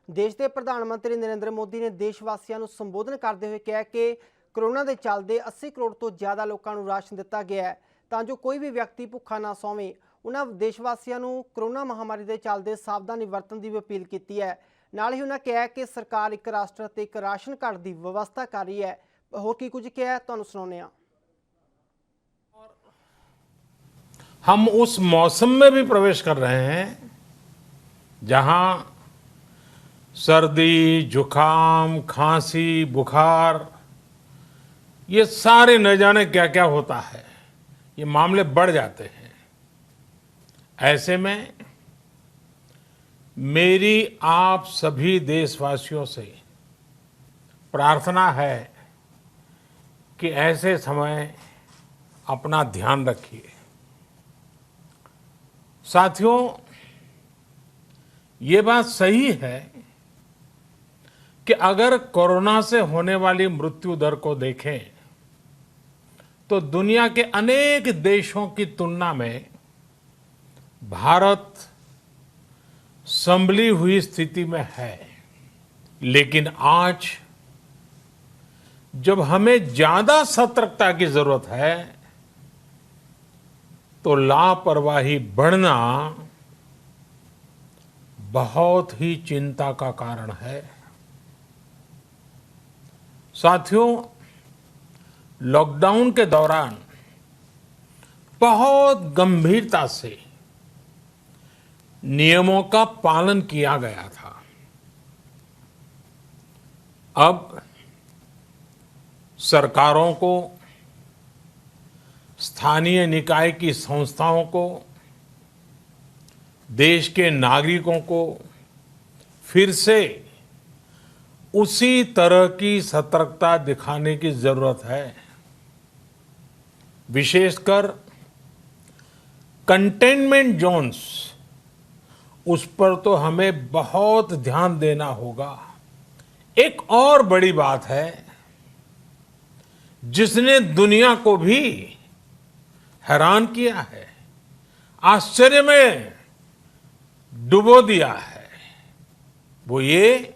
देश के प्रधानमंत्री नरेंद्र मोदी ने देशवासियों को संबोधन करते हुए कहा कि कोरोना के चलते 80 करोड़ तो ज़्यादा लोगों को राशन दिता गया है तां जो कोई भी व्यक्ति भुखा ना सोवे। उन्होंने देशवासियों को कोरोना महामारी के चलते सावधानी वरतन की भी अपील की है। नाल ही उन्होंने कहा कि सरकार एक राष्ट्र ते एक राशन कार्ड की व्यवस्था कर रही है। होर की कुछ कहा तुहानूं सुणाउने आ। हम उस मौसम में भी प्रवेश कर रहे हैं जहां सर्दी, जुकाम, खांसी, बुखार, ये सारे न जाने क्या क्या होता है, ये मामले बढ़ जाते हैं। ऐसे में मेरी आप सभी देशवासियों से प्रार्थना है कि ऐसे समय अपना ध्यान रखिए। साथियों, ये बात सही है कि अगर कोरोना से होने वाली मृत्यु दर को देखें तो दुनिया के अनेक देशों की तुलना में भारत संभली हुई स्थिति में है। लेकिन आज जब हमें ज्यादा सतर्कता की जरूरत है तो लापरवाही बढ़ना बहुत ही चिंता का कारण है। साथियों, लॉकडाउन के दौरान बहुत गंभीरता से नियमों का पालन किया गया था। अब सरकारों को, स्थानीय निकाय की संस्थाओं को, देश के नागरिकों को फिर से उसी तरह की सतर्कता दिखाने की जरूरत है। विशेषकर कंटेनमेंट जोन्स, उस पर तो हमें बहुत ध्यान देना होगा। एक और बड़ी बात है जिसने दुनिया को भी हैरान किया है, आश्चर्य में डुबो दिया है, वो ये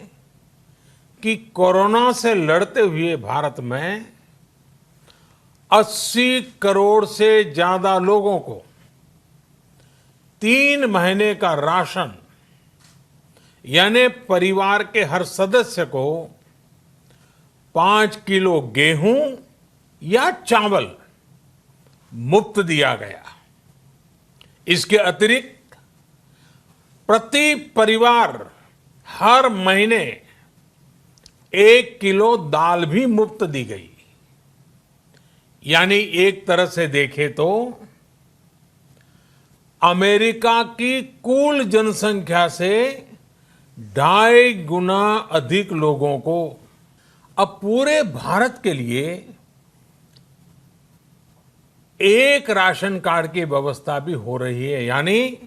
कि कोरोना से लड़ते हुए भारत में 80 करोड़ से ज्यादा लोगों को 3 महीने का राशन, यानी परिवार के हर सदस्य को 5 किलो गेहूं या चावल मुफ्त दिया गया। इसके अतिरिक्त प्रति परिवार हर महीने 1 किलो दाल भी मुफ्त दी गई। यानी एक तरह से देखें तो अमेरिका की कुल जनसंख्या से 2.5 गुना अधिक लोगों को अब पूरे भारत के लिए एक राशन कार्ड की व्यवस्था भी हो रही है। यानी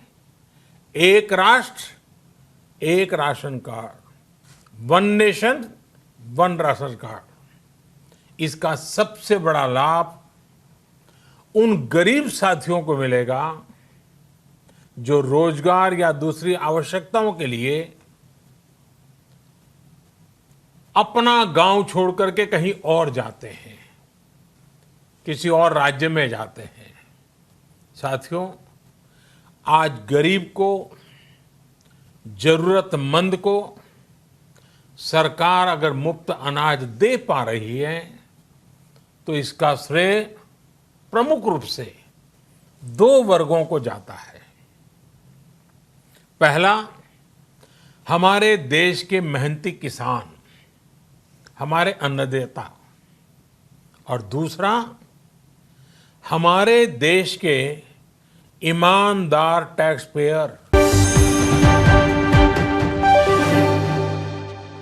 एक राष्ट्र एक ration card, one nation one ration card. इसका सबसे बड़ा लाभ उन गरीब साथियों को मिलेगा जो रोजगार या दूसरी आवश्यकताओं के लिए अपना गांव छोड़ करके कहीं और जाते हैं, किसी और राज्य में जाते हैं। साथियों, आज गरीब को, जरूरतमंद को सरकार अगर मुफ्त अनाज दे पा रही है तो इसका श्रेय प्रमुख रूप से 2 वर्गों को जाता है। पहला, हमारे देश के मेहनती किसान, हमारे अन्नदाता, और दूसरा हमारे देश के ईमानदार टैक्स पेयर,